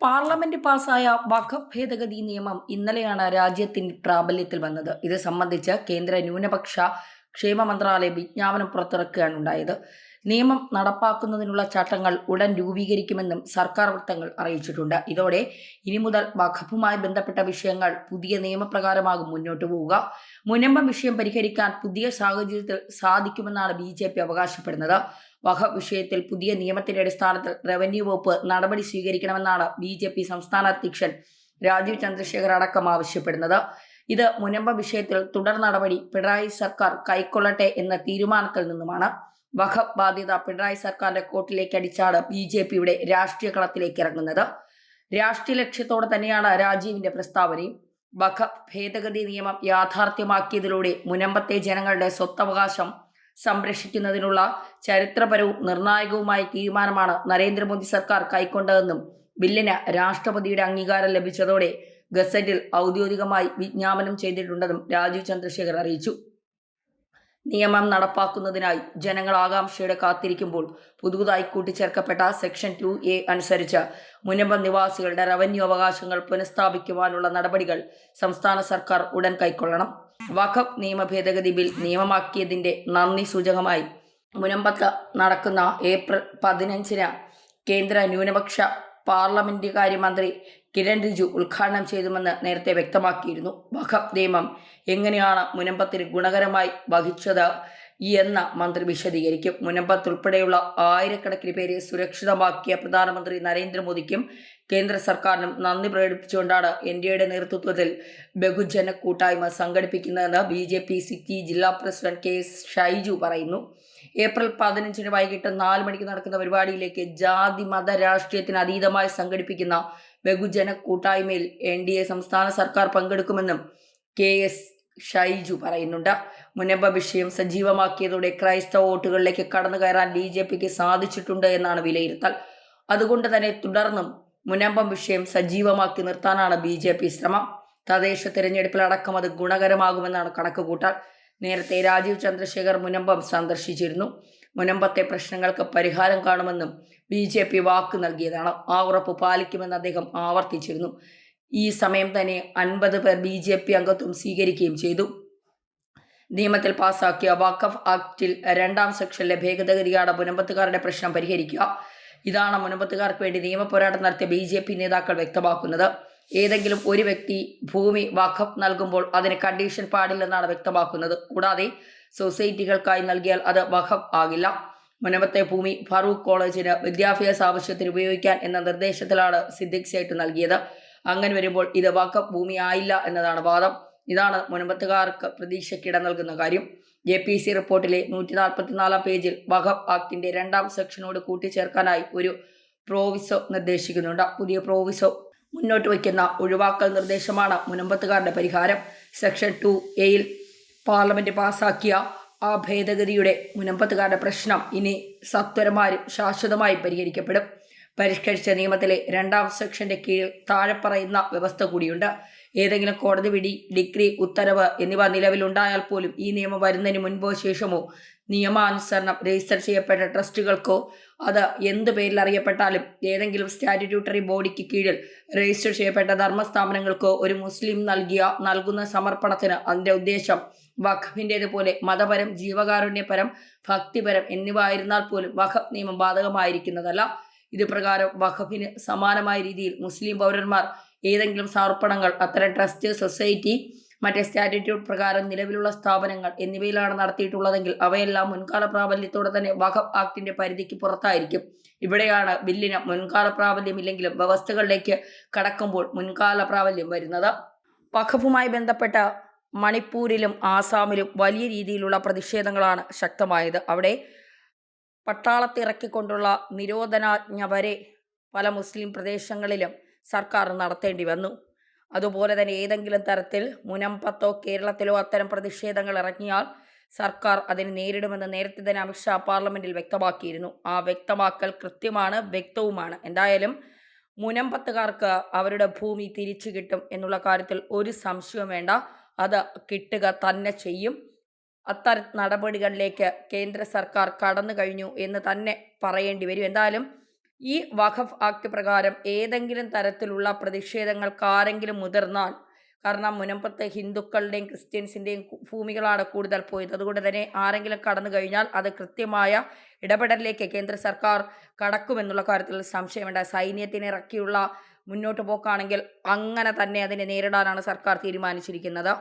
Parliament പാസായ വഖഫ് ഭേദഗതി നിയമം ഇന്നലെയാണ് രാജ്യത്തിൽ പ്രാബല്യത്തിൽ വന്നത്. ഇത് സംബന്ധിച്ച് കേന്ദ്ര ന്യൂനപക്ഷ ക്ഷേമ മന്ത്രാലയം വിജ്ഞാപനം പുറത്തിറക്കുകയാണ് ഉണ്ടായത്. നിയമം നടപ്പാക്കുന്നതിനുള്ള ചട്ടങ്ങൾ ഉടൻ രൂപീകരിക്കുമെന്നും സർക്കാർ വൃത്തങ്ങൾ അറിയിച്ചിട്ടുണ്ട്. ഇതോടെ ഇനി മുതൽ വഖഫുമായി ബന്ധപ്പെട്ട വിഷയങ്ങൾ പുതിയ നിയമപ്രകാരമാകും മുന്നോട്ടു പോവുക. മുനമ്പം വിഷയം പരിഹരിക്കാൻ പുതിയ സാഹചര്യത്തിൽ സാധിക്കുമെന്നാണ് BJP അവകാശപ്പെടുന്നത്. വഖഫ് വിഷയത്തിൽ പുതിയ നിയമത്തിന്റെ അടിസ്ഥാനത്തിൽ റവന്യൂ വകുപ്പ് നടപടി സ്വീകരിക്കണമെന്നാണ് BJP സംസ്ഥാന അധ്യക്ഷൻ രാജീവ് ചന്ദ്രശേഖർ അടക്കം ആവശ്യപ്പെടുന്നത്. ഇത് മുനമ്പം വിഷയത്തിൽ തുടർ നടപടി പിണറായി സർക്കാർ കൈക്കൊള്ളട്ടെ എന്ന തീരുമാനത്തിൽ നിന്നുമാണ്. വഖഫ് ബാധ്യത പിണറായി സർക്കാരിന്റെ കോട്ടിലേക്ക് അടിച്ചാണ് BJPയുടെ രാഷ്ട്രീയ കളത്തിലേക്ക് ഇറങ്ങുന്നത്. രാഷ്ട്രീയ ലക്ഷ്യത്തോടെ തന്നെയാണ് രാജീവിന്റെ പ്രസ്താവനയും. വഖഫ് ഭേദഗതി നിയമം യാഥാർത്ഥ്യമാക്കിയതിലൂടെ മുനമ്പത്തെ ജനങ്ങളുടെ സ്വത്തവകാശം സംരക്ഷിക്കുന്നതിനുള്ള ചരിത്രപരവും നിർണായകവുമായ തീരുമാനമാണ് നരേന്ദ്രമോദി സർക്കാർ കൈക്കൊണ്ടതെന്നും ബില്ലിന് രാഷ്ട്രപതിയുടെ അംഗീകാരം ലഭിച്ചതോടെ ഗസറ്റിൽ ഔദ്യോഗികമായി വിജ്ഞാപനം ചെയ്തിട്ടുണ്ടെന്നും രാജീവ് ചന്ദ്രശേഖർ അറിയിച്ചു. നിയമം നടപ്പാക്കുന്നതിനായി ജനങ്ങൾ ആകാംക്ഷയോടെ കാത്തിരിക്കുമ്പോൾ പുതുതായി കൂട്ടിച്ചേർക്കപ്പെട്ട സെക്ഷൻ 2A അനുസരിച്ച് മുനമ്പം നിവാസികളുടെ റവന്യൂ അവകാശങ്ങൾ പുനഃസ്ഥാപിക്കുവാനുള്ള നടപടികൾ സംസ്ഥാന സർക്കാർ ഉടൻ കൈക്കൊള്ളണം. വഖഫ് നിയമ ഭേദഗതി ബിൽ നിയമമാക്കിയതിന്റെ നന്ദി സൂചകമായി മുനമ്പത്ത് നടക്കുന്ന ഏപ്രിൽ 15-ന് കേന്ദ്ര ന്യൂനപക്ഷ പാർലമെന്ററി മന്ത്രി കിരൺ റിജിജു ഉദ്ഘാടനം ചെയ്തുമെന്ന് നേരത്തെ വ്യക്തമാക്കിയിരുന്നു. വഖഫ് നിയമം എങ്ങനെയാണ് മുനമ്പത്തിന് ഗുണകരമായി വഹിച്ചത് എന്ന് മന്ത്രി വിശദീകരിക്കും. മുനമ്പത്തുൾപ്പെടെയുള്ള ആയിരക്കണക്കിന് പേരെ സുരക്ഷിതമാക്കിയ പ്രധാനമന്ത്രി നരേന്ദ്രമോദിക്കും കേന്ദ്ര സർക്കാരിനും നന്ദി പ്രകടിപ്പിച്ചുകൊണ്ടാണ് NDAയുടെ നേതൃത്വത്തിൽ ബഹുജന കൂട്ടായ്മ സംഘടിപ്പിക്കുന്നതെന്ന് BJP സിറ്റി ജില്ലാ പ്രസിഡന്റ് KS ഷൈജു പറയുന്നു. ഏപ്രിൽ 15-ന് വൈകിട്ട് 4 മണിക്ക് നടക്കുന്ന പരിപാടിയിലേക്ക് ജാതി മത രാഷ്ട്രീയത്തിന് അതീതമായി സംഘടിപ്പിക്കുന്ന ബഹുജന കൂട്ടായ്മയിൽ NDA സംസ്ഥാന സർക്കാർ പങ്കെടുക്കുമെന്നും KS ഷൈജു പറയുന്നുണ്ട്. മുനമ്പ വിഷയം സജീവമാക്കിയതോടെ ക്രൈസ്തവ വോട്ടുകളിലേക്ക് കടന്നു കയറാൻ BJPക്ക് സാധിച്ചിട്ടുണ്ട് എന്നാണ് വിലയിരുത്തൽ. അതുകൊണ്ട് തന്നെ തുടർന്നും മുനമ്പം വിഷയം സജീവമാക്കി നിർത്താനാണ് BJP ശ്രമം. തദ്ദേശ തെരഞ്ഞെടുപ്പിലടക്കം അത് ഗുണകരമാകുമെന്നാണ് കണക്കുകൂട്ടൽ. നേരത്തെ രാജീവ് ചന്ദ്രശേഖർ മുനമ്പം സന്ദർശിച്ചിരുന്നു. മുനമ്പത്തെ പ്രശ്നങ്ങൾക്ക് പരിഹാരം കാണുമെന്നും BJP വാക്ക് നൽകിയതാണ്. ആ ഉറപ്പ് പാലിക്കുമെന്ന് അദ്ദേഹം ആവർത്തിച്ചിരുന്നു. ഈ സമയം തന്നെ 50 പേർ BJP അംഗത്വം സ്വീകരിക്കുകയും ചെയ്തു. നിയമത്തിൽ പാസാക്കിയ വഖഫ് ആക്ടിൽ 2-ാം സെക്ഷനിലെ ഭേദഗതിയാണ് മുനമ്പത്തുകാരുടെ പ്രശ്നം പരിഹരിക്കുക. ഇതാണ് മുനമ്പത്തുകാർക്ക് വേണ്ടി നിയമപോരാട്ടം നടത്തിയ BJP നേതാക്കൾ വ്യക്തമാക്കുന്നത്. ഏതെങ്കിലും ഒരു വ്യക്തി ഭൂമി വഖഫ് നൽകുമ്പോൾ അതിന് കണ്ടീഷൻ പാടില്ലെന്നാണ് വ്യക്തമാക്കുന്നത്. കൂടാതെ സൊസൈറ്റികൾക്കായി നൽകിയാൽ അത് വഖഫ് ആകില്ല. മുനമ്പത്തെ ഭൂമി ഫറൂഖ് കോളേജിന് വിദ്യാഭ്യാസ ആവശ്യത്തിന് ഉപയോഗിക്കാൻ എന്ന നിർദ്ദേശത്തിലാണ് സിദ്ദിഖ് സേട്ട് നൽകിയത്. അങ്ങനെ വരുമ്പോൾ ഇത് വഖഫ് ഭൂമി ആയില്ല എന്നതാണ് വാദം. ഇതാണ് മുനമ്പത്തുകാർക്ക് പ്രതീക്ഷയ്ക്കിട നൽകുന്ന കാര്യം. JPC റിപ്പോർട്ടിലെ 144-ാം പേജിൽ വഖഫ് ആക്ടിന്റെ 2-ാം സെക്ഷനോട് കൂട്ടിച്ചേർക്കാനായി ഒരു പ്രോവിസോ നിർദ്ദേശിക്കുന്നുണ്ട്. പുതിയ പ്രോവിസോ മുന്നോട്ട് വയ്ക്കുന്ന ഒഴിവാക്കൽ നിർദ്ദേശമാണ് മുനമ്പത്തുകാരുടെ പരിഹാരം. സെക്ഷൻ 2A പാർലമെന്റ് പാസാക്കിയ ആ ഭേദഗതിയുടെ മുനമ്പത്തുകാരുടെ പ്രശ്നം ഇനി സത്വരമായും ശാശ്വതമായി പരിഹരിക്കപ്പെടും. പരിഷ്കരിച്ച നിയമത്തിലെ 2-ാം സെക്ഷന്റെ കീഴിൽ താഴെ പറയുന്ന വ്യവസ്ഥ കൂടിയുണ്ട്. ഏതെങ്കിലും കോടതി വിധി, ഡിഗ്രി, ഉത്തരവ് എന്നിവ നിലവിലുണ്ടായാൽ പോലും ഈ നിയമം വരുന്നതിന് മുൻപോ ശേഷമോ നിയമാനുസരണം രജിസ്റ്റർ ചെയ്യപ്പെട്ട ട്രസ്റ്റുകൾക്കോ അത് എന്ത് പേരിൽ അറിയപ്പെട്ടാലും ഏതെങ്കിലും സ്റ്റാറ്റ്യൂട്ടറി ബോഡിക്ക് കീഴിൽ രജിസ്റ്റർ ചെയ്യപ്പെട്ട ധർമ്മസ്ഥാപനങ്ങൾക്കോ ഒരു മുസ്ലിം നൽകുന്ന സമർപ്പണത്തിന് അതിൻ്റെ ഉദ്ദേശം വഖഫിൻ്റേതുപോലെ മതപരം, ജീവകാരുണ്യപരം, ഭക്തിപരം എന്നിവ ആയിരുന്നാൽ പോലും വഖഫ് നിയമം ബാധകമായിരിക്കുന്നതല്ല. ഇത് പ്രകാരം വഖഫിന് സമാനമായ രീതിയിൽ മുസ്ലിം പൗരന്മാർ ഏതെങ്കിലും സമർപ്പണങ്ങൾ അത്തരം ട്രസ്റ്റ്, സൊസൈറ്റി, മറ്റേ സ്റ്റാറ്റ്യൂട്ട് പ്രകാരം നിലവിലുള്ള സ്ഥാപനങ്ങൾ എന്നിവയിലാണ് നടത്തിയിട്ടുള്ളതെങ്കിൽ അവയെല്ലാം മുൻകാല പ്രാബല്യത്തോടെ തന്നെ വഖഫ് ആക്ടിന്റെ പരിധിക്ക് പുറത്തായിരിക്കും. ഇവിടെയാണ് ബില്ലിന് മുൻകാല പ്രാബല്യമില്ലെങ്കിലും വ്യവസ്ഥകളിലേക്ക് കടക്കുമ്പോൾ മുൻകാല പ്രാബല്യം വരുന്നത്. വഖഫുമായി ബന്ധപ്പെട്ട മണിപ്പൂരിലും ആസാമിലും വലിയ രീതിയിലുള്ള പ്രതിഷേധങ്ങളാണ് ശക്തമായത്. അവിടെ പട്ടാളത്തെ ഇറക്കിക്കൊണ്ടുള്ള നിരോധനാജ്ഞ വരെ പല മുസ്ലിം പ്രദേശങ്ങളിലും സർക്കാർ നടത്തേണ്ടി വന്നു. അതുപോലെ തന്നെ ഏതെങ്കിലും തരത്തിൽ മുനമ്പത്തോ കേരളത്തിലോ അത്തരം പ്രതിഷേധങ്ങൾ ഇറങ്ങിയാൽ സർക്കാർ അതിനെ നേരിടുമെന്ന് നേരത്തെ തന്നെ അമിത്ഷാ പാർലമെന്റിൽ വ്യക്തമാക്കിയിരുന്നു. ആ വ്യക്തമാക്കൽ കൃത്യമാണ്, വ്യക്തവുമാണ്. എന്തായാലും മുനമ്പത്തുകാർക്ക് അവരുടെ ഭൂമി തിരിച്ചു കിട്ടും എന്നുള്ള കാര്യത്തിൽ ഒരു സംശയവും വേണ്ട. അത് കിട്ടുക തന്നെ ചെയ്യും. അത്തരം നടപടികളിലേക്ക് കേന്ദ്ര സർക്കാർ കടന്നു കഴിഞ്ഞു എന്ന് തന്നെ പറയേണ്ടി വരും. എന്തായാലും ഈ വഖഫ് ആക്ട് പ്രകാരം ഏതെങ്കിലും തരത്തിലുള്ള പ്രതിഷേധങ്ങൾക്ക് ആരെങ്കിലും മുതിർന്നാൽ, കാരണം മുനമ്പത്ത് ഹിന്ദുക്കളുടെയും ക്രിസ്ത്യൻസിൻ്റെയും ഭൂമികളാണ് കൂടുതൽ പോയത്, അതുകൊണ്ട് തന്നെ ആരെങ്കിലും കടന്നു കഴിഞ്ഞാൽ അത് കൃത്യമായ ഇടപെടലിലേക്ക് കേന്ദ്ര സർക്കാർ കടക്കുമെന്നുള്ള കാര്യത്തിൽ സംശയമുണ്ട്. സൈന്യത്തിനെ ഇറക്കിയുള്ള മുന്നോട്ട് പോക്കാണെങ്കിൽ അങ്ങനെ തന്നെ അതിനെ നേരിടാനാണ് സർക്കാർ തീരുമാനിച്ചിരിക്കുന്നത്.